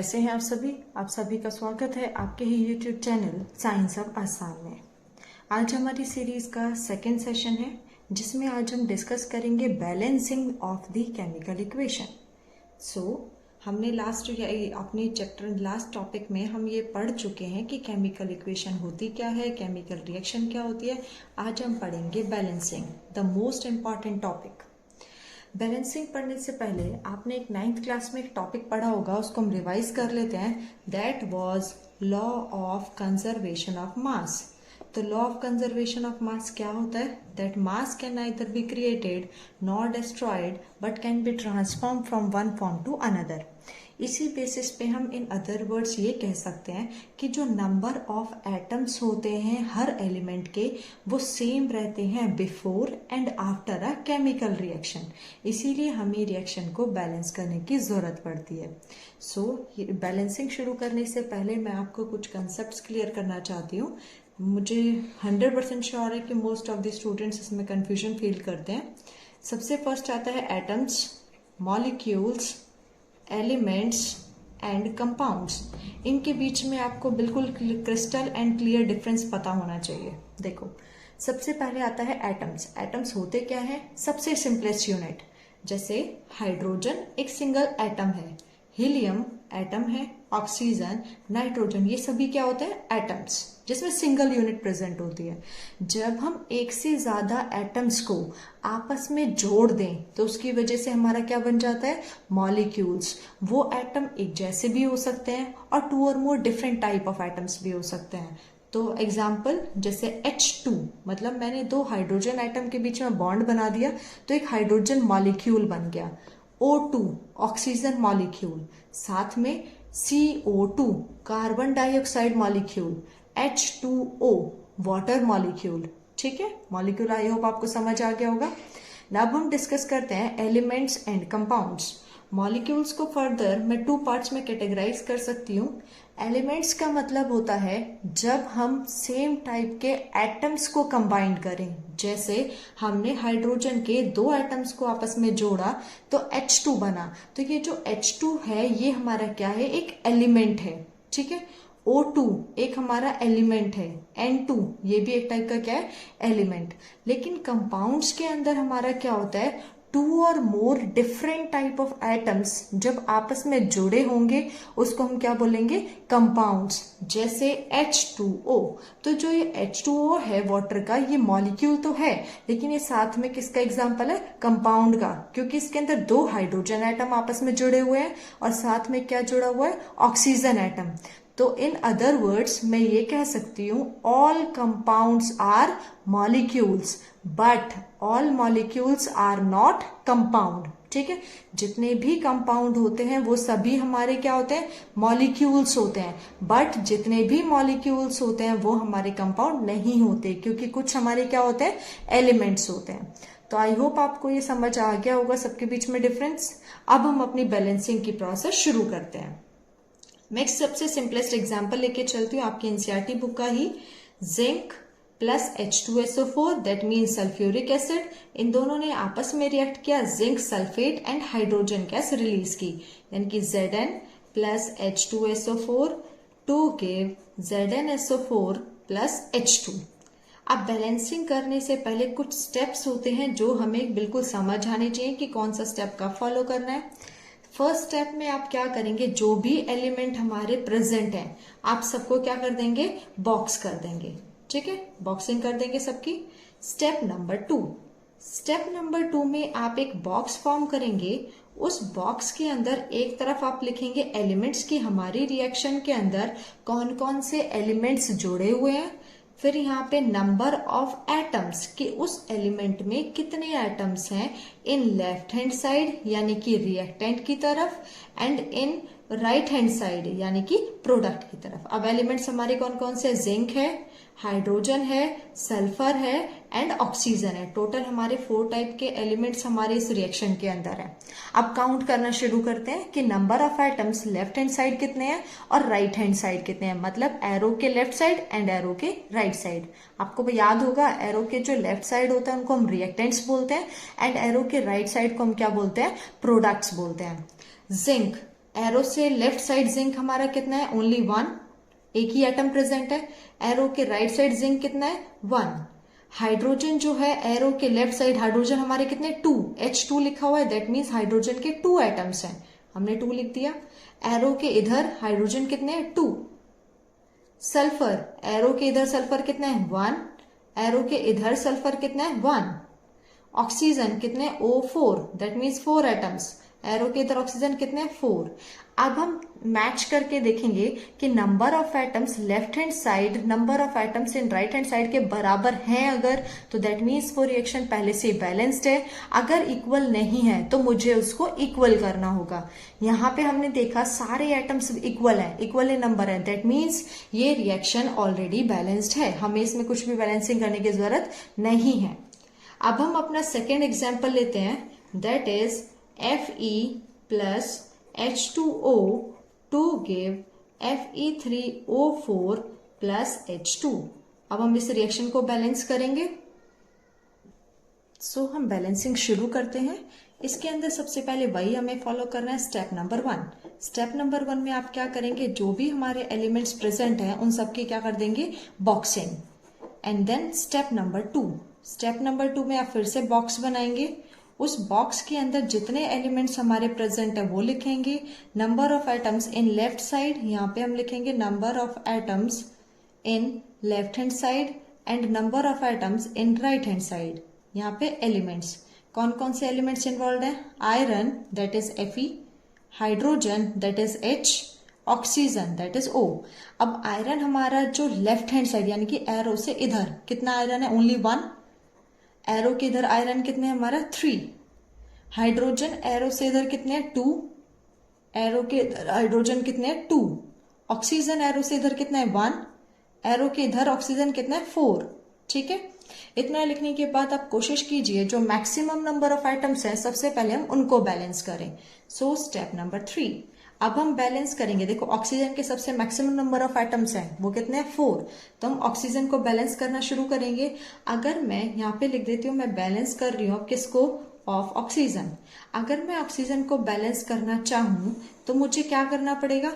कैसे हैं आप सभी? आप सभी का स्वागत है आपके ही YouTube channel science of Assam में। आज हमारी सीरीज का सेकेंड सेशन है जिसमें आज हम डिस्कस करेंगे balancing of the chemical equation. हमने अपने चैप्टर लास्ट टॉपिक में हम ये पढ़ चुके हैं कि केमिकल इक्वेशन होती क्या है, केमिकल रिएक्शन क्या होती है। आज हम पढ़ेंगे balancing, the most important topic. Balancing पढ़ने से पहले आपने एक 9th क्लास में एक टॉपिक पढ़ा होगा, उसको हम रिवाइज कर लेते हैं। That was law of conservation of mass. तो law of conservation of mass क्या होता है? That mass can neither be created nor destroyed but can be transform from one form to another. इसी बेसिस पे हम इन अदर वर्ड्स ये कह सकते हैं कि जो नंबर ऑफ एटम्स होते हैं हर एलिमेंट के वो सेम रहते हैं before and after a chemical reaction. इसीलिए हमें रिएक्शन को बैलेंस करने की जरूरत पड़ती है। बैलेंसिंग शुरू करने से पहले मैं आपको कुछ कंसेप्ट क्लियर करना चाहती हूँ। मुझे 100% श्योर है कि मोस्ट ऑफ द स्टूडेंट्स इसमें कंफ्यूजन फील करते हैं। सबसे फर्स्ट आता है atoms, molecules, elements and compounds. इनके बीच में आपको बिल्कुल क्रिस्टल एंड क्लियर डिफरेंस पता होना चाहिए। देखो, सबसे पहले आता है एटम्स। एटम्स होते क्या है? सबसे सिंपलेस्ट यूनिट। जैसे हाइड्रोजन एक सिंगल एटम है, हीलियम एटम है, ऑक्सीजन, नाइट्रोजन, ये सभी क्या होते हैं? एटम्स, जिसमें सिंगल यूनिट प्रेजेंट होती है। जब हम एक से ज्यादा एटम्स को आपस में जोड़ दें तो उसकी वजह से हमारा क्या बन जाता है? मॉलिक्यूल्स। वो एटम एक जैसे भी हो सकते हैं और 2 और more different type of atoms भी हो सकते हैं। तो एग्जाम्पल जैसे H2, मतलब मैंने 2 हाइड्रोजन एटम के बीच में बॉन्ड बना दिया तो एक हाइड्रोजन मॉलिक्यूल बन गया। O2 ऑक्सीजन मॉलिक्यूल, साथ में CO2 carbon dioxide molecule, H2O water molecule. ठीक है, मॉलिक्यूल आई होप आपको समझ आ गया होगा। अब हम डिस्कस करते हैं एलिमेंट्स एंड कंपाउंड्स। मॉलिक्यूल्स को फर्दर मैं 2 पार्ट्स में कैटेगराइज कर सकती हूँ। एलिमेंट्स का मतलब होता है जब हम सेम टाइप के एटम्स को कंबाइन करें। जैसे हमने हाइड्रोजन के 2 एटम्स को आपस में जोड़ा तो H2 बना, तो ये जो H2 है ये हमारा क्या है? एक एलिमेंट है। ठीक है, O2 एक हमारा एलिमेंट है, N2 ये भी एक टाइप का क्या है? एलिमेंट। लेकिन कंपाउंड्स के अंदर हमारा क्या होता है? 2 और more different type of atoms जब आपस में जुड़े होंगे उसको हम क्या बोलेंगे? कंपाउंड्स। जैसे H2O, तो जो ये H2O है वाटर का, ये मॉलिक्यूल तो है लेकिन ये साथ में किसका एग्जांपल है? कंपाउंड का, क्योंकि इसके अंदर 2 हाइड्रोजन एटम आपस में जुड़े हुए हैं और साथ में क्या जुड़ा हुआ है? Oxygen atom. तो इन अदर वर्ड्स मैं ये कह सकती हूं all compounds are molecules but all molecules are not compound. ठीक है, जितने भी कंपाउंड होते हैं वो सभी हमारे क्या होते हैं? मॉलिक्यूल्स होते हैं। बट जितने भी मॉलिक्यूल्स होते हैं वो हमारे कंपाउंड नहीं होते, क्योंकि कुछ हमारे क्या होते हैं? एलिमेंट्स होते हैं। तो आई होप आपको ये समझ आ गया होगा सबके बीच में डिफरेंस। अब हम अपनी बैलेंसिंग की प्रोसेस शुरू करते हैं। मैं सबसे सिंपलेस्ट एग्जांपल लेके चलती हूँ आपकी एनसीईआरटी बुक का ही। Zinc plus H2SO4 that mean sulphuric acid, इन दोनों ने आपस में रिएक्ट किया, zinc sulphate and hydrogen gas release की, यानी कि Zn plus H2SO4 to give ZnSO4 plus H2। अब बैलेंसिंग करने से पहले कुछ स्टेप्स होते हैं जो हमें बिल्कुल समझ आने चाहिए कि कौन सा स्टेप का फॉलो करना है। फर्स्ट स्टेप में आप क्या करेंगे? जो भी एलिमेंट हमारे प्रेजेंट हैं आप सबको क्या कर देंगे? बॉक्स कर देंगे। ठीक है, बॉक्सिंग कर देंगे सबकी। स्टेप नंबर 2 में आप एक बॉक्स फॉर्म करेंगे। उस बॉक्स के अंदर एक तरफ आप लिखेंगे एलिमेंट्स की हमारी रिएक्शन के अंदर कौन कौन से एलिमेंट्स जुड़े हुए हैं, फिर यहाँ पे नंबर ऑफ एटम्स कि उस एलिमेंट में कितने एटम्स हैं इन लेफ्ट हैंड साइड यानी कि रिएक्टेंट की तरफ and in right hand side यानी कि प्रोडक्ट की तरफ। अब एलिमेंट्स हमारे कौन कौन से? जिंक है, हाइड्रोजन है, सल्फर है एंड ऑक्सीजन है। टोटल हमारे 4 टाइप के एलिमेंट्स हमारे इस रिएक्शन के अंदर है। अब काउंट करना शुरू करते हैं कि number of atoms left hand side कितने हैं और राइट हैंड साइड कितने हैं, मतलब एरो के लेफ्ट साइड एंड एरो के राइट साइड। आपको याद होगा एरो के जो लेफ्ट साइड होता है उनको हम रिएक्टेंट्स बोलते हैं एंड एरो के राइट साइड को हम क्या बोलते हैं? प्रोडक्ट्स बोलते हैं। जिंक एरो से लेफ्ट साइड जिंक हमारा कितना है, ओनली 1, एक ही एटम प्रेजेंट है। एरो के राइट साइड जिंक कितना है, 1। हाइड्रोजन जो है एरो के लेफ्ट साइड हाइड्रोजन हमारे कितने, 2, H2 लिखा हुआ है, दैट मीन्स हाइड्रोजन के 2 एटम्स हैं, हमने 2 लिख दिया। एरो के इधर हाइड्रोजन कितने हैं, 2। सल्फर, एरो के इधर सल्फर कितना है, 1, एरो के इधर सल्फर कितना है, 1। ऑक्सीजन कितने, O4, that means 4 atoms, arrow के इधर ऑक्सीजन कितने, 4। अब हम मैच करके देखेंगे कि number of atoms left hand side number of atoms in right hand side के बराबर हैं अगर, तो दैट मीन्स वो रिएक्शन पहले से बैलेंस्ड है। अगर इक्वल नहीं है तो मुझे उसको इक्वल करना होगा। यहाँ पे हमने देखा सारे एटम्स इक्वल हैं, इक्वल इन नंबर है, दैट मीन्स ये रिएक्शन ऑलरेडी बैलेंस्ड है, हमें इसमें कुछ भी बैलेंसिंग करने की जरूरत नहीं है। अब हम अपना सेकेंड एग्जाम्पल लेते हैं, that is Fe plus H2O to give Fe3O4 plus H2। अब हम इस रिएक्शन को बैलेंस करेंगे। हम बैलेंसिंग शुरू करते हैं। इसके अंदर सबसे पहले वही हमें फॉलो करना है, स्टेप नंबर 1। स्टेप नंबर 1 में आप क्या करेंगे, जो भी हमारे एलिमेंट्स प्रेजेंट हैं उन सबके क्या कर देंगे, boxing. And then step number 2, step number 2 में आप फिर से बॉक्स बनाएंगे। उस बॉक्स के अंदर जितने एलिमेंट्स हमारे प्रेजेंट है वो लिखेंगे। Number of atoms in left side, यहाँ पे हम लिखेंगे number of atoms in left hand side and number of atoms in right hand side. यहाँ पे एलिमेंट्स कौन कौन से एलिमेंट्स इन्वॉल्व हैं, iron that is Fe, hydrogen that is H, oxygen that is O। अब आयरन हमारा जो left hand side यानी कि एरो से इधर कितना आयरन है, ओनली 1। एरो के इधर आयरन कितने हमारा, 3। हाइड्रोजन एरो से इधर कितने हैं, 2। एरो के इधर हाइड्रोजन कितने हैं, 2। ऑक्सीजन एरो से इधर कितना है, 1। एरो के इधर ऑक्सीजन कितना है, 4। ठीक है, इतना लिखने के बाद आप कोशिश कीजिए जो मैक्सिमम नंबर ऑफ आइटम्स हैं सबसे पहले हम उनको बैलेंस करें। स्टेप नंबर 3, अब हम बैलेंस करेंगे। देखो ऑक्सीजन के सबसे मैक्सिमम नंबर ऑफ एटम्स हैं वो कितने हैं, 4। तो हम ऑक्सीजन को बैलेंस करना शुरू करेंगे। अगर मैं यहाँ पे लिख देती हूँ मैं बैलेंस कर रही हूँ किसको, ऑफ ऑक्सीजन। अगर मैं ऑक्सीजन को बैलेंस करना चाहूँ तो मुझे क्या करना पड़ेगा,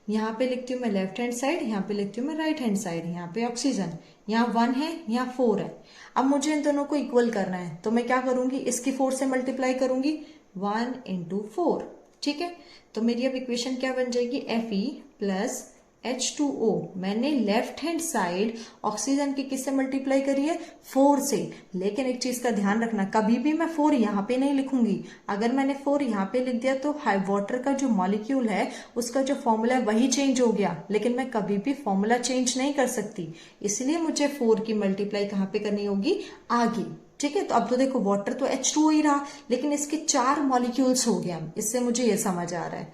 यहाँ पे लिखती हूँ मैं लेफ्ट हैंड साइड, यहाँ पे लिखती हूँ मैं राइट हैंड साइड। यहाँ पे ऑक्सीजन, यहाँ 1 है, यहाँ 4 है। अब मुझे इन दोनों को इक्वल करना है तो मैं क्या करूंगी, इसकी 4 से मल्टीप्लाई करूंगी, 1 into 4। ठीक है, तो मेरी अब इक्वेशन क्या बन जाएगी, Fe प्लस H2O। मैंने लेफ्ट हैंड साइड ऑक्सीजन की किससे मल्टीप्लाई करी है, 4 से। लेकिन एक चीज का ध्यान रखना, कभी भी मैं 4 यहाँ पे नहीं लिखूंगी। अगर मैंने 4 यहाँ पे लिख दिया तो वाटर का जो मॉलिक्यूल है उसका जो फॉर्मूला है वही चेंज हो गया, लेकिन मैं कभी भी फॉर्मूला चेंज नहीं कर सकती। इसलिए मुझे 4 की मल्टीप्लाई कहाँ पे करनी होगी, आगे। ठीक है, तो अब तो देखो वाटर तो H2O ही रहा, लेकिन इसके 4 मॉलिक्यूल्स हो गया। इससे मुझे ये समझ आ रहा है,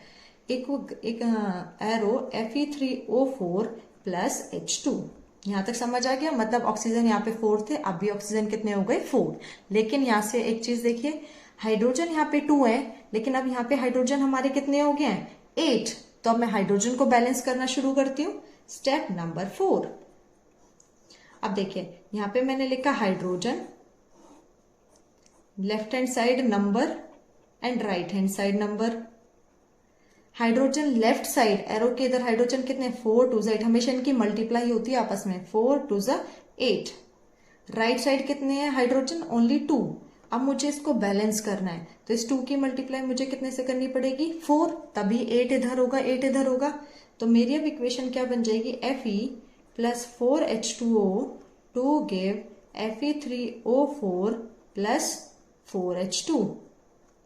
एक एरो Fe3O4 प्लस H2, यहां तक समझ आ गया। मतलब ऑक्सीजन यहाँ पे 4 थे, अब भी ऑक्सीजन कितने हो गए, 4। लेकिन यहाँ से एक चीज देखिए, हाइड्रोजन यहाँ पे 2 है, लेकिन अब यहाँ पे हाइड्रोजन हमारे कितने हो गए हैं, 8। तो अब मैं हाइड्रोजन को बैलेंस करना शुरू करती हूँ। स्टेप नंबर 4, अब देखिए यहाँ पे मैंने लिखा hydrogen, left hand side number and right hand side number. Hydrogen left side, arrow के इधर हाइड्रोजन कितने, 4 2 8, हमेशा इनकी मल्टीप्लाई होती है आपस में, 4 2 8। राइट साइड कितने हैं हाइड्रोजन, ओनली 2। अब मुझे इसको बैलेंस करना है तो इस 2 की मल्टीप्लाई मुझे कितने से करनी पड़ेगी, 4, तभी 8 इधर होगा, 8 इधर होगा। तो मेरी अब इक्वेशन क्या बन जाएगी, Fe plus 4H2O to give Fe3O4 plus 4H2।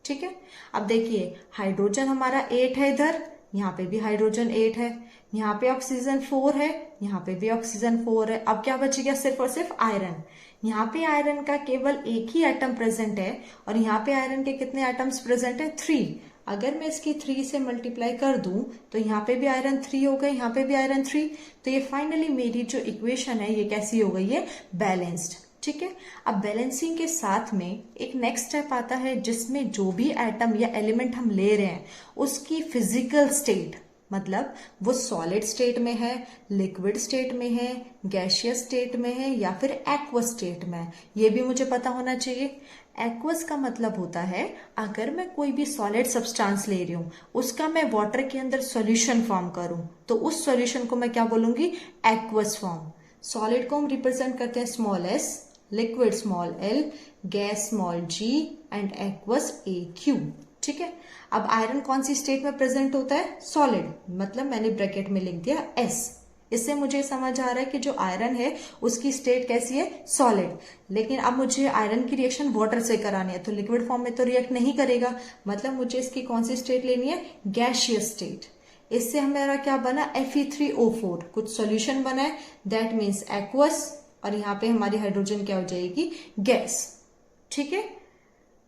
ठीक है, अब देखिए हाइड्रोजन हमारा 8 है इधर, यहाँ पे भी हाइड्रोजन 8 है, यहाँ पे ऑक्सीजन 4 है, यहाँ पे भी ऑक्सीजन 4 है। अब क्या बच गया, सिर्फ और सिर्फ आयरन। यहाँ पे आयरन का केवल एक ही एटम प्रेजेंट है और यहाँ पे आयरन के कितने एटम्स प्रेजेंट है, 3। अगर मैं इसकी 3 से मल्टीप्लाई कर दूं तो यहाँ पे भी आयरन 3 हो गए, यहाँ पे भी आयरन 3। तो ये फाइनली मेरी जो इक्वेशन है ये कैसी हो गई है, बैलेंस्ड। ठीक है, अब बैलेंसिंग के साथ में एक नेक्स्ट स्टेप आता है जिसमें जो भी एटम या एलिमेंट हम ले रहे हैं उसकी फिजिकल स्टेट, मतलब वो सॉलिड स्टेट में है, लिक्विड स्टेट में है, गैशियस स्टेट में है या फिर एक्वस स्टेट में है, ये भी मुझे पता होना चाहिए। एक्वस का मतलब होता है अगर मैं कोई भी सॉलिड सब्सटेंस ले रही हूं, उसका मैं वाटर के अंदर सॉल्यूशन फॉर्म करूं, तो उस सॉल्यूशन को मैं क्या बोलूंगी, एक्वस फॉर्म। सॉलिड को हम रिप्रेजेंट करते हैं small S, liquid small L, gas small G and aqueous AQ। ठीक है, अब आयरन कौन सी स्टेट में प्रेजेंट होता है, सॉलिड, मतलब मैंने ब्रैकेट में लिख दिया S। इससे मुझे समझ आ रहा है कि जो आयरन है उसकी स्टेट कैसी है, सॉलिड। लेकिन अब मुझे आयरन की रिएक्शन वाटर से करानी है, तो लिक्विड फॉर्म में तो रिएक्ट नहीं करेगा, मतलब मुझे इसकी कौन सी स्टेट लेनी है, गैशियस स्टेट। इससे हमारा क्या बना, Fe3O4, कुछ सॉल्यूशन बना है, दैट मीन्स एक्वस, और यहाँ पे हमारी हाइड्रोजन क्या हो जाएगी, गैस। ठीक है,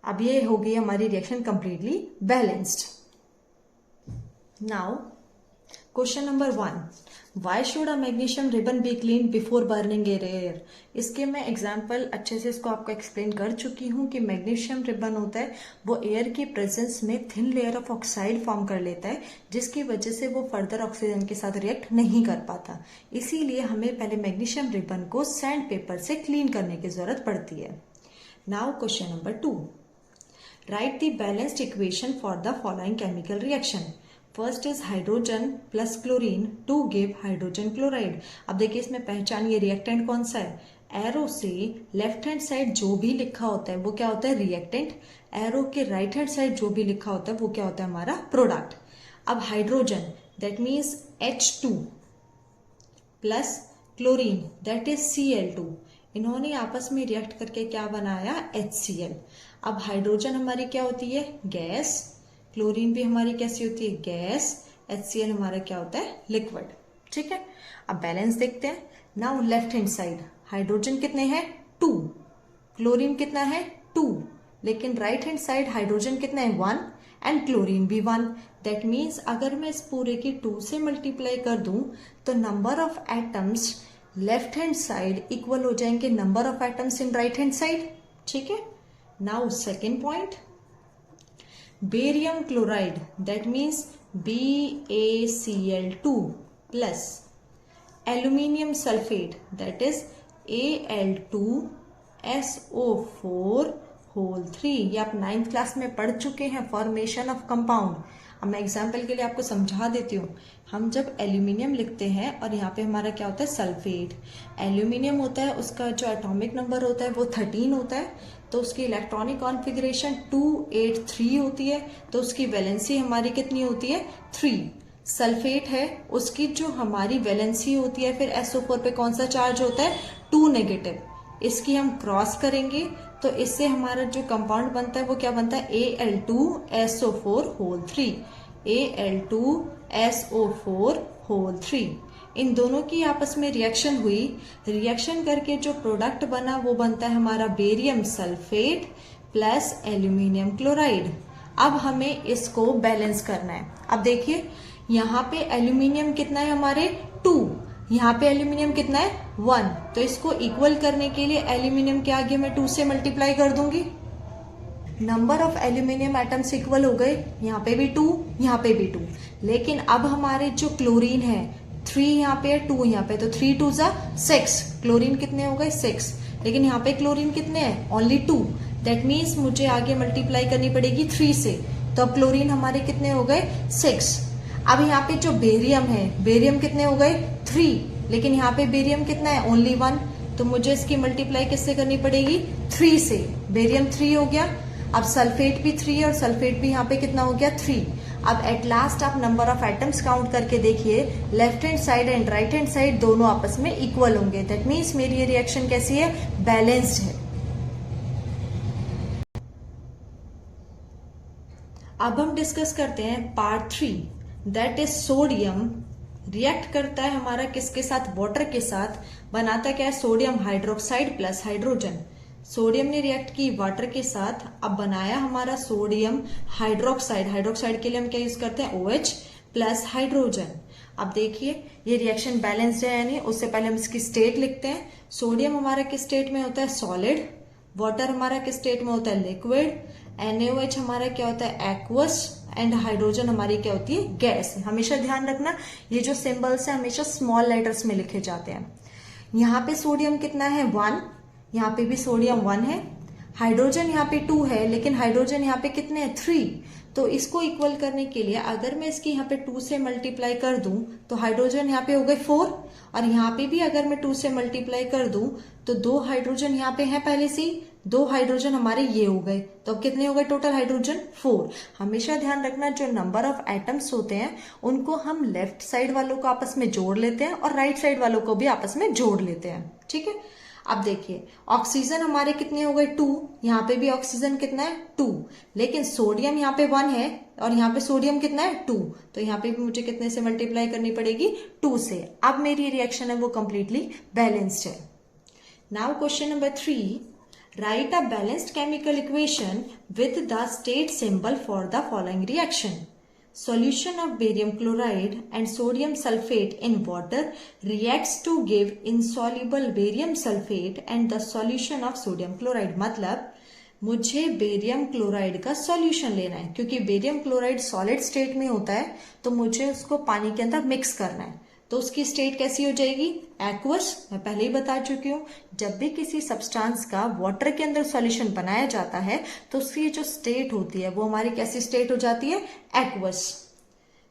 अब ये हो गई हमारी reaction completely balanced. Now question number 1, why should a magnesium ribbon be clean before burning air. इसके मैं एग्जाम्पल अच्छे से इसको आपको एक्सप्लेन कर चुकी हूँ कि मैग्नीशियम रिबन होता है वो एयर की प्रेजेंस में thin layer of oxide form कर लेता है, जिसकी वजह से वो फर्दर ऑक्सीजन के साथ रिएक्ट नहीं कर पाता। इसीलिए हमें पहले मैग्नीशियम रिबन को सैंड पेपर से क्लीन करने की जरूरत पड़ती है। Now question number 2, write the balanced equation for the following chemical reaction. First is hydrogen plus chlorine to give hydrogen chloride. अब देखिए इसमें पहचानिए रिएक्टेंट कौन सा है, एरो से लेफ्ट हैंड साइड जो भी लिखा होता है वो क्या होता है, रिएक्टेंट। एरो के राइट हैंड साइड जो भी लिखा होता है वो क्या होता है, हमारा प्रोडक्ट। अब hydrogen that means H2 plus chlorine that is Cl2, इन्होंने आपस में रिएक्ट करके क्या बनाया, HCl। अब हाइड्रोजन हमारी क्या होती है, गैस, क्लोरीन भी हमारी कैसी होती है, गैस, HCl हमारा क्या होता है, लिक्विड। ठीक है, अब बैलेंस देखते हैं। Now left hand side hydrogen कितने हैं, 2, क्लोरीन कितना है, 2, लेकिन राइट हैंड साइड हाइड्रोजन कितना है, 1 एंड क्लोरीन भी 1। दैट मीन्स अगर मैं इस पूरे की 2 से मल्टीप्लाई कर दूं तो number of atoms left hand side equal हो जाएंगे number of atoms in right hand side. ठीक है, now second point, barium chloride that means BaCl2 plus aluminium sulphate that is Al2SO4 whole 3। ये आप 9th क्लास में पढ़ चुके हैं, फॉर्मेशन ऑफ कंपाउंड। अब मैं एग्जाम्पल के लिए आपको समझा देती हूँ। हम जब एल्यूमिनियम लिखते हैं और यहाँ पे हमारा क्या होता है, सल्फेट। एल्यूमिनियम होता है, उसका जो एटॉमिक नंबर होता है वो 13 होता है, तो उसकी इलेक्ट्रॉनिक कॉन्फ़िगरेशन 283 होती है, तो उसकी वैलेंसी हमारी कितनी होती है, 3। सल्फेट है, उसकी जो हमारी वैलेंसी होती है फिर SO4 पे कौन सा चार्ज होता है, 2 नेगेटिव। इसकी हम क्रॉस करेंगे तो इससे हमारा जो कंपाउंड बनता है वो क्या बनता है, Al2SO4 होल 3, Al2SO4 होल 3। इन दोनों की आपस में रिएक्शन हुई, रिएक्शन करके जो प्रोडक्ट बना वो बनता है हमारा barium sulphate plus aluminium chloride. अब हमें इसको बैलेंस करना है। अब देखिए यहाँ पे एल्यूमिनियम कितना है हमारे, 2, यहाँ पे एल्यूमिनियम कितना है, 1, तो इसको इक्वल करने के लिए एल्यूमिनियम के आगे मैं 2 से मल्टीप्लाई कर दूंगी। Number of aluminium atoms equal हो गए, यहाँ पे भी 2, यहाँ पे भी 2। लेकिन अब हमारे जो क्लोरीन है 3 यहाँ पे है, 2 यहाँ पे, तो 3 2 जा 6, क्लोरीन कितने हो गए, 6। लेकिन यहाँ पे क्लोरीन कितने हैं, ओनली 2। दैट मीन्स मुझे आगे मल्टीप्लाई करनी पड़ेगी 3 से, तो अब क्लोरीन हमारे कितने हो गए, 6। अब यहाँ पे जो बेरियम है, बेरियम कितने हो गए, 3, लेकिन यहाँ पे बेरियम कितना है, ओनली 1, तो मुझे इसकी मल्टीप्लाई किससे करनी पड़ेगी, 3 से। बेरियम 3 हो गया। अब सल्फेट भी 3 और सल्फेट भी यहाँ पे कितना हो गया, 3। अब एट लास्ट आप नंबर ऑफ एटम्स काउंट करके देखिए, left hand side and right hand side दोनों आपस में इक्वल होंगे। दैट मीन्स मेरी ये रिएक्शन कैसी है, बैलेंस्ड है। अब हम डिस्कस करते हैं part 3, that is sodium react करता है हमारा किसके साथ, वाटर के साथ, बनाता क्या है, sodium hydroxide plus hydrogen. Sodium ने रिएक्ट की वाटर के साथ, अब बनाया हमारा सोडियम हाइड्रोक्साइड। हाइड्रोक्साइड के लिए हम क्या यूज करते हैं, OH प्लस हाइड्रोजन। अब देखिए ये रिएक्शन बैलेंस्ड है यानी, उससे पहले हम इसकी स्टेट लिखते हैं। सोडियम हमारा किस स्टेट में होता है, सॉलिड। वाटर हमारा किस स्टेट में होता है, लिक्विड। NaOH हमारा क्या होता है, एक्वस। एंड हाइड्रोजन हमारी क्या होती है, गैस। हमेशा ध्यान रखना ये जो सिंबल्स है हमेशा स्मॉल लेटर्स में लिखे जाते हैं। यहाँ पे सोडियम कितना है 1, यहाँ पे भी सोडियम 1 है, हाइड्रोजन यहाँ पे 2 है, लेकिन हाइड्रोजन यहाँ पे कितने हैं 3। तो इसको इक्वल करने के लिए अगर मैं इसकी यहाँ पे 2 से मल्टीप्लाई कर दूं तो हाइड्रोजन यहाँ पे हो गए 4, और यहाँ पे भी अगर मैं 2 से मल्टीप्लाई कर दूं तो 2 हाइड्रोजन यहाँ पे हैं पहले से ही, 2 हाइड्रोजन हमारे ये हो गए, तो अब कितने हो गए टोटल हाइड्रोजन 4। हमेशा ध्यान रखना जो नंबर ऑफ एटम्स होते हैं उनको हम लेफ्ट साइड वालों को आपस में जोड़ लेते हैं और राइट साइड वालों को भी आपस में जोड़ लेते हैं, ठीक है। अब देखिए ऑक्सीजन हमारे कितने हो गए 2, यहाँ पे भी ऑक्सीजन कितना है 2, लेकिन सोडियम यहाँ पे 1 है और यहाँ पे सोडियम कितना है 2, तो यहाँ पे भी मुझे कितने से मल्टीप्लाई करनी पड़ेगी 2 से। अब मेरी रिएक्शन है वो कंप्लीटली बैलेंस्ड है। Now question number 3, right a balanced chemical equation with the state symbol for the following reaction. Solution of barium chloride and sodium sulfate in water reacts to give insoluble barium sulfate and the solution of sodium chloride। मतलब मुझे barium chloride का solution लेना है, क्योंकि barium chloride solid state में होता है तो मुझे उसको पानी के अंदर मिक्स करना है। तो उसकी स्टेट कैसी हो जाएगी, एक्वस। मैं पहले ही बता चुकी हूँ जब भी किसी सब्सटेंस का वाटर के अंदर सॉल्यूशन बनाया जाता है तो उसकी जो स्टेट होती है वो हमारी कैसी स्टेट हो जाती है, एक्वस।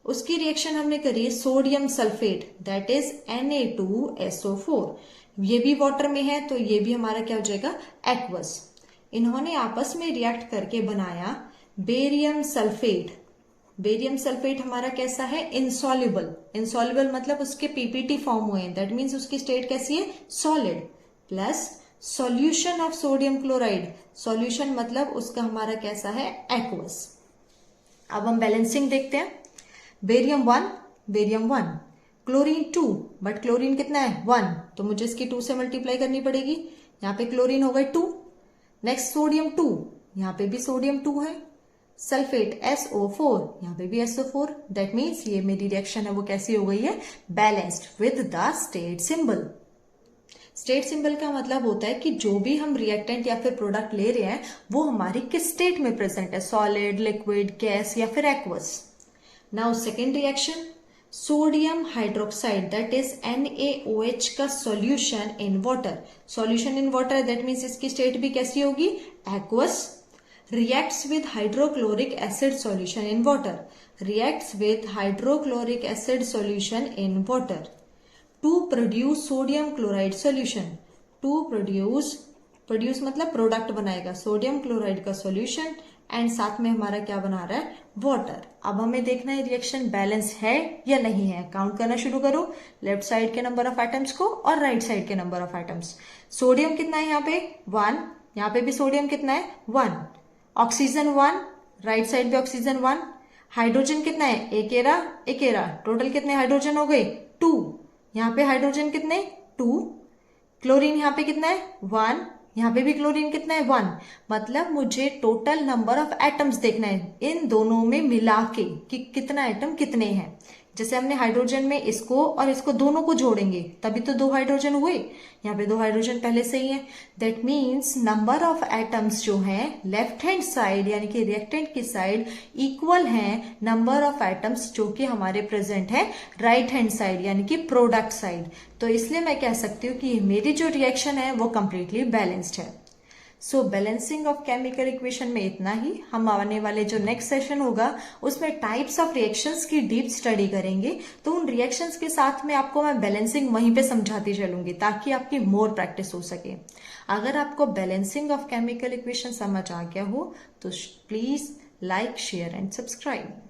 उसकी रिएक्शन हमने करी sodium sulphate, that is Na2SO4। ये भी वाटर में है तो ये भी हमारा क्या हो जाएगा, एक्वस। इन्होंने आपस में रिएक्ट करके बनाया बेरियम सल्फेट। बेरियम सल्फेट हमारा कैसा है, इनसॉल्युबल। इनसॉल्युबल मतलब उसके पीपीटी फॉर्म हुए हैं, दैट मीन्स उसकी स्टेट कैसी है, solid. Plus solution of sodium chloride, solution मतलब उसका हमारा कैसा है, एक्वस। अब हम बैलेंसिंग देखते हैं। Barium 1, barium 1, chlorine 2, but chlorine कितना है 1, तो मुझे इसकी 2 से मल्टीप्लाई करनी पड़ेगी। यहाँ पे क्लोरीन हो गई 2। नेक्स्ट सोडियम 2, यहाँ पे भी सोडियम 2 है। सल्फेट SO4, यहाँ पे भी SO4, दैट मीन्स ये मेरी रिएक्शन है वो कैसी हो गई है, balanced with the state symbol. State symbol का मतलब होता है कि जो भी हम रिएक्टेंट या फिर प्रोडक्ट ले रहे हैं वो हमारी किस स्टेट में प्रेजेंट है, सॉलिड, लिक्विड, गैस या फिर aqueous. Now second reaction, sodium hydroxide that is NaOH का solution in water. Solution in water that means इसकी स्टेट भी कैसी होगी, aqueous. reacts with hydrochloric acid solution in water, reacts with hydrochloric acid solution in water to produce sodium chloride solution। to produce मतलब product बनाएगा sodium chloride का solution and साथ में हमारा क्या बना रहा है, वाटर। अब हमें देखना है रिएक्शन बैलेंस है या नहीं है। काउंट करना शुरू करो, लेफ्ट साइड के नंबर ऑफ एटम्स को और राइट साइड के नंबर ऑफ एटम्स। सोडियम कितना है यहाँ पे 1, यहाँ पे भी सोडियम कितना है 1, ऑक्सीजन 1, राइट साइड पे ऑक्सीजन 1, हाइड्रोजन कितना है एकेरा, टोटल कितने हाइड्रोजन हो गए 2, यहाँ पे हाइड्रोजन कितने 2, क्लोरीन यहाँ पे कितना है 1, यहाँ पे भी क्लोरीन कितना है 1। मतलब मुझे टोटल नंबर ऑफ एटम्स देखना है इन दोनों में मिला के कि कितना एटम कितने हैं। जैसे हमने हाइड्रोजन में इसको और इसको दोनों को जोड़ेंगे तभी तो 2 हाइड्रोजन हुए, यहाँ पे 2 हाइड्रोजन पहले से ही है। That means number of atoms जो हैं लेफ्ट हैंड साइड यानी कि रिएक्टेंट की साइड इक्वल हैं नंबर ऑफ एटम्स जो कि हमारे प्रेजेंट है राइट हैंड साइड यानी कि प्रोडक्ट साइड। तो इसलिए मैं कह सकती हूँ कि मेरी जो रिएक्शन है वो कंप्लीटली बैलेंस्ड है। सो बैलेंसिंग ऑफ केमिकल इक्वेशन में इतना ही। हम आने वाले जो नेक्स्ट सेशन होगा उसमें टाइप्स ऑफ रिएक्शंस की डीप स्टडी करेंगे, तो उन रिएक्शंस के साथ में आपको मैं बैलेंसिंग वहीं पे समझाती चलूंगी ताकि आपकी मोर प्रैक्टिस हो सके। अगर आपको बैलेंसिंग ऑफ केमिकल इक्वेशन समझ आ गया हो तो please like, share and subscribe.